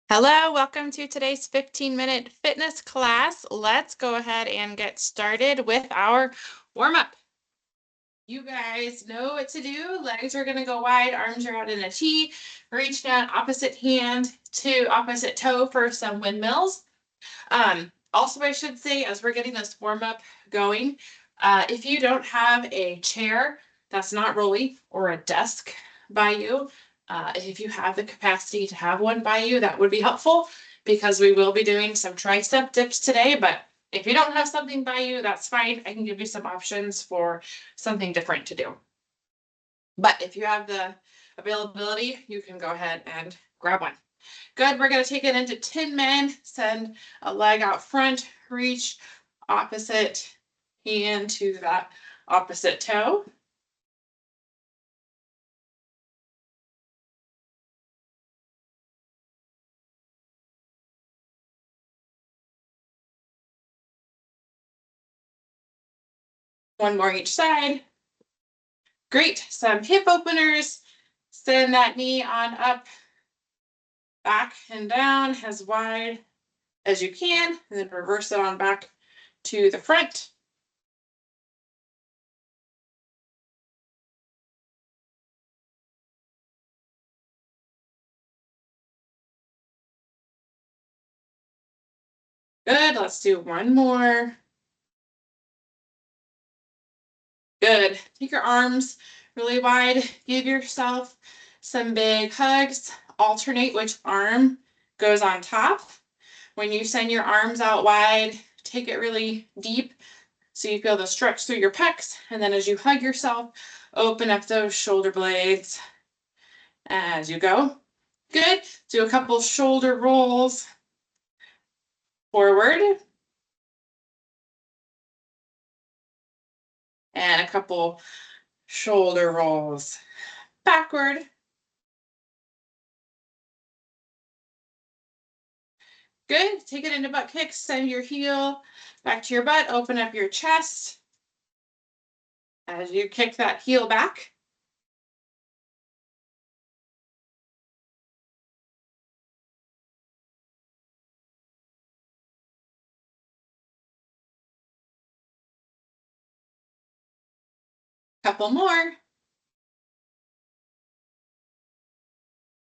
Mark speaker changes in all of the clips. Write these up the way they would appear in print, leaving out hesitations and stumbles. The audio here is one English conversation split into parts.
Speaker 1: Hello, welcome to today's 15-minute fitness class. Let's go ahead and get started with our warm-up. You guys know what to do. Legs are going to go wide, arms are out in a T. Reach down opposite hand to opposite toe for some windmills. Also, I should say, as we're getting this warm-up going, if you don't have a chair that's not rolly or a desk by you, if you have the capacity to have one by you, that would be helpful because we will be doing some tricep dips today. But if you don't have something by you, that's fine. I can give you some options for something different to do. But if you have the availability, you can go ahead and grab one. Good, we're gonna take it into Tin Men, send a leg out front, reach opposite hand to that opposite toe. One more each side. Great, some hip openers. Send that knee on up, back and down as wide as you can, and then reverse it on back to the front. Good, let's do one more. Good, take your arms really wide, give yourself some big hugs, alternate which arm goes on top. When you send your arms out wide, take it really deep so you feel the stretch through your pecs, and then as you hug yourself, open up those shoulder blades as you go. Good, do a couple shoulder rolls forward. And a couple shoulder rolls backward. Good, take it into butt kicks, send your heel back to your butt, open up your chest as you kick that heel back. Couple more.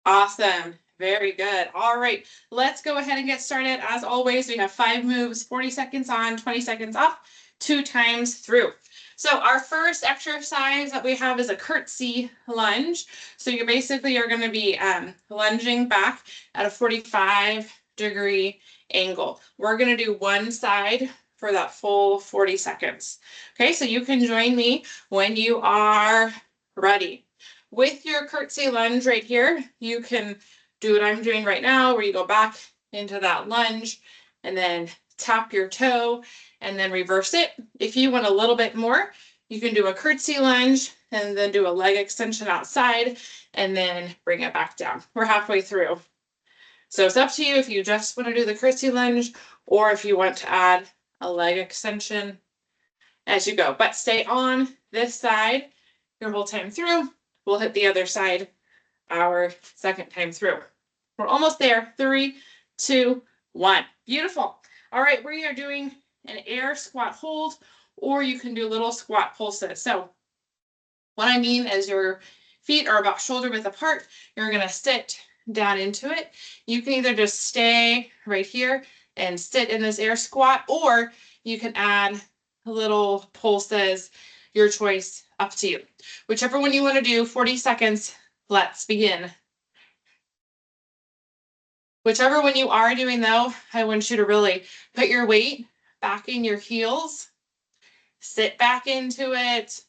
Speaker 1: Awesome. Very good. All right, let's go ahead and get started. As always, we have 5 moves, 40 seconds on, 20 seconds off, 2 times through. So our first exercise that we have is a curtsy lunge. So you basically are going to be lunging back at a 45-degree angle. We're going to do one side for that full 40 seconds. Okay, so you can join me when you are ready. With your curtsy lunge right here, you can do what I'm doing right now, where you go back into that lunge and then tap your toe and then reverse it. If you want a little bit more, you can do a curtsy lunge and then do a leg extension outside and then bring it back down. We're halfway through. So it's up to you if you just want to do the curtsy lunge or if you want to add a leg extension as you go. But stay on this side your whole time through. We'll hit the other side our second time through. We're almost there. 3, 2, 1. Beautiful. All right, we are doing an air squat hold, or you can do little squat pulses. So what I mean is your feet are about shoulder width apart. You're going to sit down into it. You can either just stay right here and sit in this air squat, or you can add little pulses, your choice, up to you. Whichever one you want to do, 40 seconds, let's begin. Whichever one you are doing though, I want you to really put your weight back in your heels, sit back into it,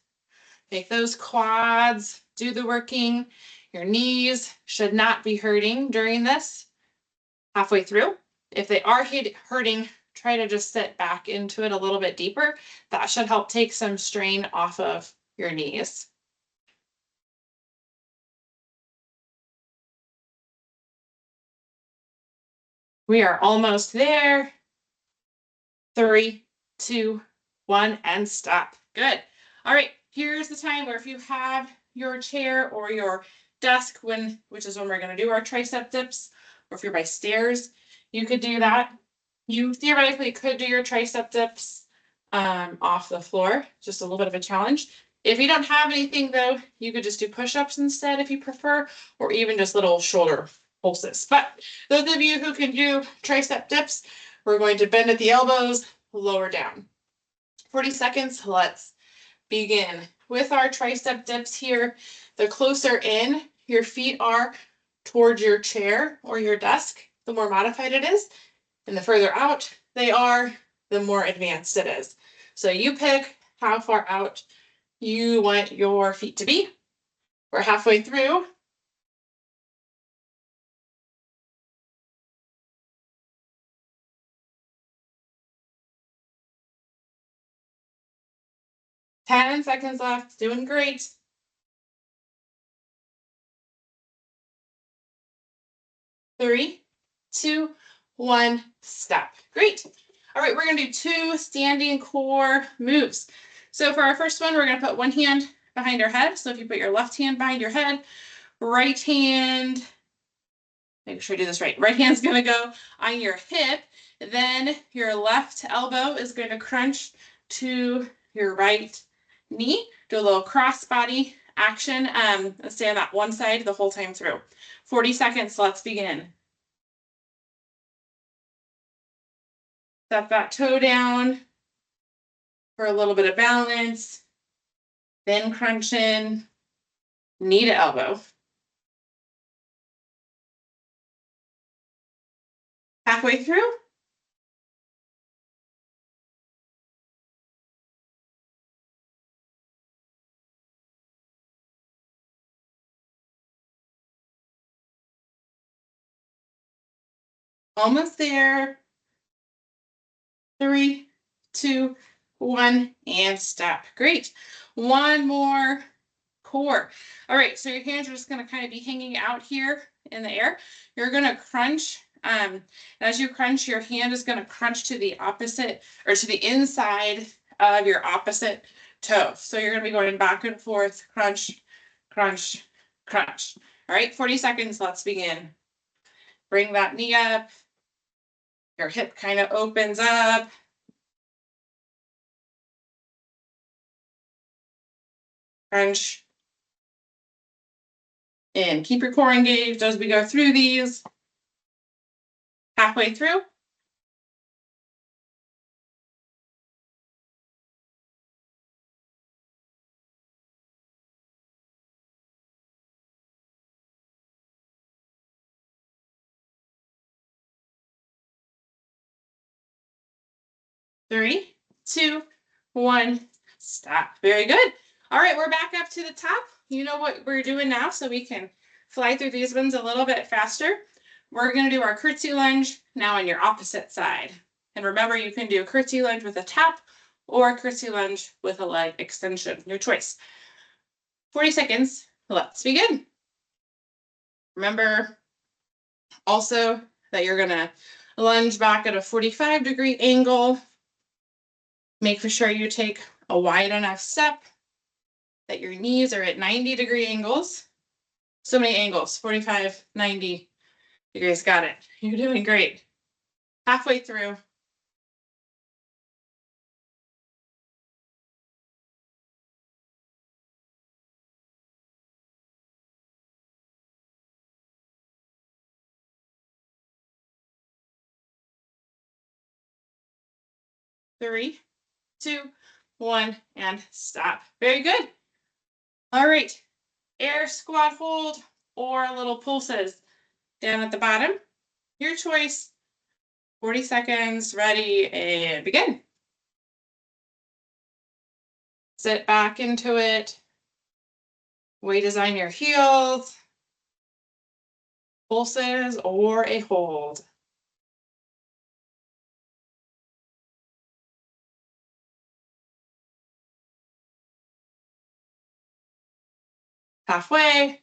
Speaker 1: make those quads do the working. Your knees should not be hurting during this. Halfway through, if they are hurting, try to just sit back into it a little bit deeper. That should help take some strain off of your knees. We are almost there. 3, 2, 1, and stop. Good. All right, here's the time where if you have your chair or your desk, which is when we're going to do our tricep dips, or if you're by stairs, you could do that. You theoretically could do your tricep dips off the floor, just a little bit of a challenge. If you don't have anything though, you could just do push-ups instead if you prefer, or even just little shoulder pulses. But those of you who can do tricep dips, we're going to bend at the elbows, lower down. 40 seconds, let's begin. With our tricep dips here, the closer in your feet are towards your chair or your desk, the more modified it is. And the further out they are, the more advanced it is. So you pick how far out you want your feet to be. We're halfway through. Ten seconds left, doing great. 3, 2, 1, stop. Great. All right, we're gonna do 2 standing core moves. So for our first one, we're gonna put one hand behind our head. So if you put your left hand behind your head, right hand, make sure I do this right. Right hand's gonna go on your hip. Then your left elbow is going to crunch to your right knee. Do a little cross body action. Stay on that one side the whole time through. 40 seconds, let's begin. Step that toe down for a little bit of balance. Then crunch in, knee to elbow. Halfway through. Almost there. 3, 2, 1, and stop. Great. One more core. All right, so your hands are just going to kind of be hanging out here in the air. You're going to crunch. As you crunch, your hand is going to crunch to the opposite or to the inside of your opposite toe. So you're going to be going back and forth, crunch, crunch, crunch. All right, 40 seconds. Let's begin. Bring that knee up. Your hip kind of opens up. Crunch. And keep your core engaged as we go through these. Halfway through. 3, 2, 1, stop. Very good. All right, we're back up to the top. You know what we're doing now, so we can fly through these ones a little bit faster. We're going to do our curtsy lunge now on your opposite side. And remember, you can do a curtsy lunge with a tap or a curtsy lunge with a leg extension, your choice. 40 seconds, let's begin. Remember also that you're gonna lunge back at a 45-degree angle. Make for sure you take a wide enough step that your knees are at 90-degree angles. So many angles, 45, 90 degrees, got it. You're doing great. Halfway through. 3, 2, 1, and stop. Very good. All right, air squat hold or little pulses down at the bottom. Your choice. 40 seconds, ready, and begin. Sit back into it. Weight is on your heels. Pulses or a hold. Halfway.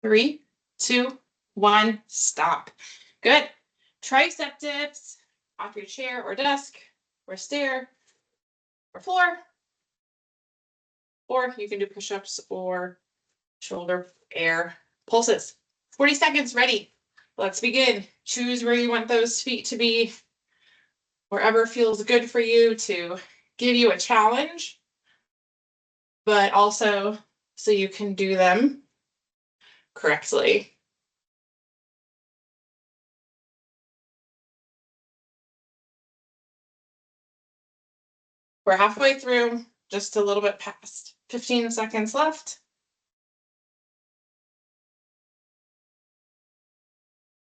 Speaker 1: 3, 2, 1, stop. Good. Tricep dips off your chair or desk or stair or floor. Or you can do push-ups or shoulder air pulses. 40 seconds, ready. Let's begin. Choose where you want those feet to be, wherever feels good for you to give you a challenge, but also so you can do them correctly. We're halfway through, just a little bit past. 15 seconds left.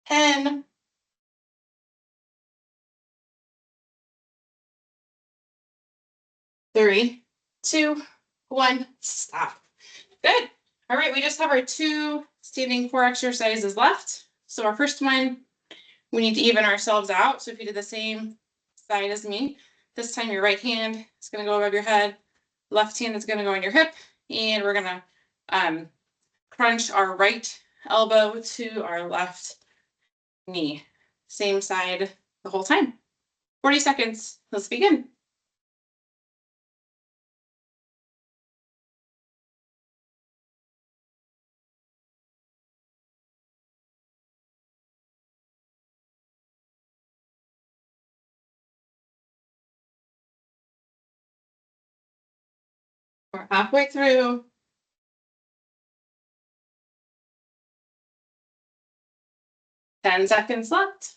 Speaker 1: 10. 3, 2, 1, stop. Good. All right, we just have our 2 standing core exercises left. So our first one, we need to even ourselves out. So if you did the same side as me, this time your right hand is going to go above your head, left hand is going to go on your hip, and we're going to crunch our right elbow to our left knee. Same side the whole time. 40 seconds. Let's begin. We're halfway through. 10 seconds left.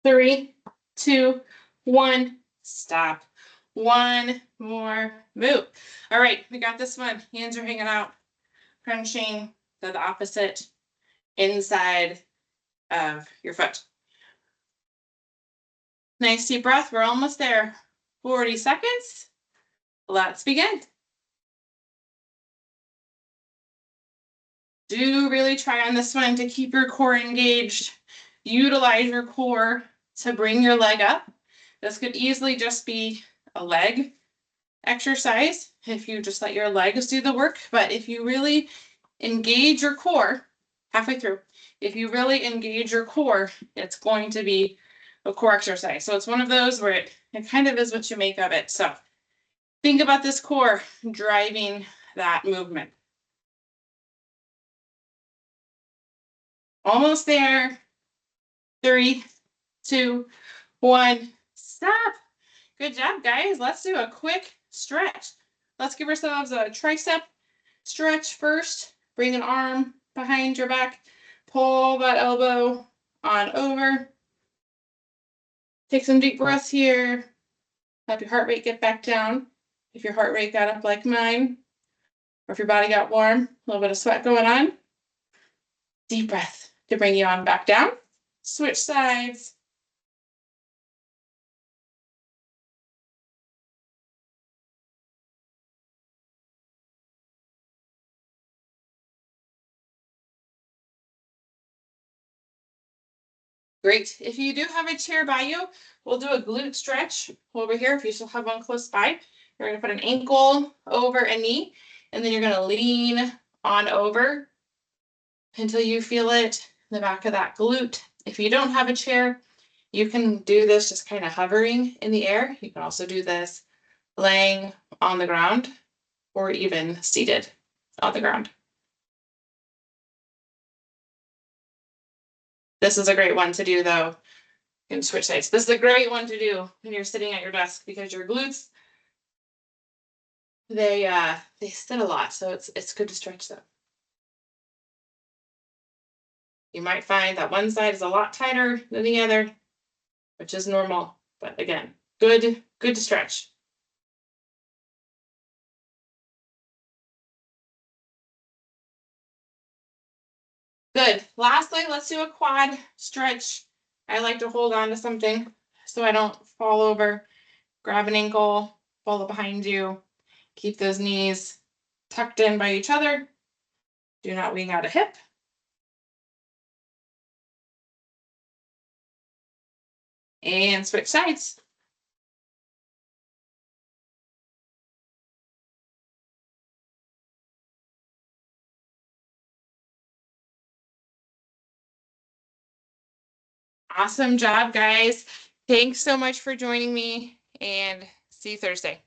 Speaker 1: 3, 2, 1, stop. One more move. All right, we got this one. Hands are hanging out, crunching to the opposite inside of your foot. Nice deep breath. We're almost there. 40 seconds. Let's begin. Do really try on this one to keep your core engaged. Utilize your core to bring your leg up. This could easily just be a leg exercise if you just let your legs do the work. But if you really engage your core halfway through, if you really engage your core, it's going to be a core exercise. So it's one of those where it kind of is what you make of it. So think about this core driving that movement. Almost there. 3, 2, 1, stop. Good job, guys. Let's do a quick stretch. Let's give ourselves a tricep stretch first. Bring an arm behind your back. Pull that elbow on over. Take some deep breaths here. Have your heart rate get back down. If your heart rate got up like mine, or if your body got warm, a little bit of sweat going on. Deep breath to bring you on back down. Switch sides. Great. If you do have a chair by you, we'll do a glute stretch over here. If you still have one close by, you're going to put an ankle over a knee, and then you're going to lean on over until you feel it in the back of that glute. If you don't have a chair, you can do this just kind of hovering in the air. You can also do this laying on the ground or even seated on the ground. This is a great one to do though. You can switch sides. This is a great one to do when you're sitting at your desk because your glutes, they sit a lot, so it's good to stretch them. You might find that one side is a lot tighter than the other, which is normal, but again, good to stretch. Good. Lastly, let's do a quad stretch. I like to hold on to something so I don't fall over. Grab an ankle, follow behind you. Keep those knees tucked in by each other. Do not wing out a hip. And switch sides. Awesome job, guys. Thanks so much for joining me, and see you Thursday.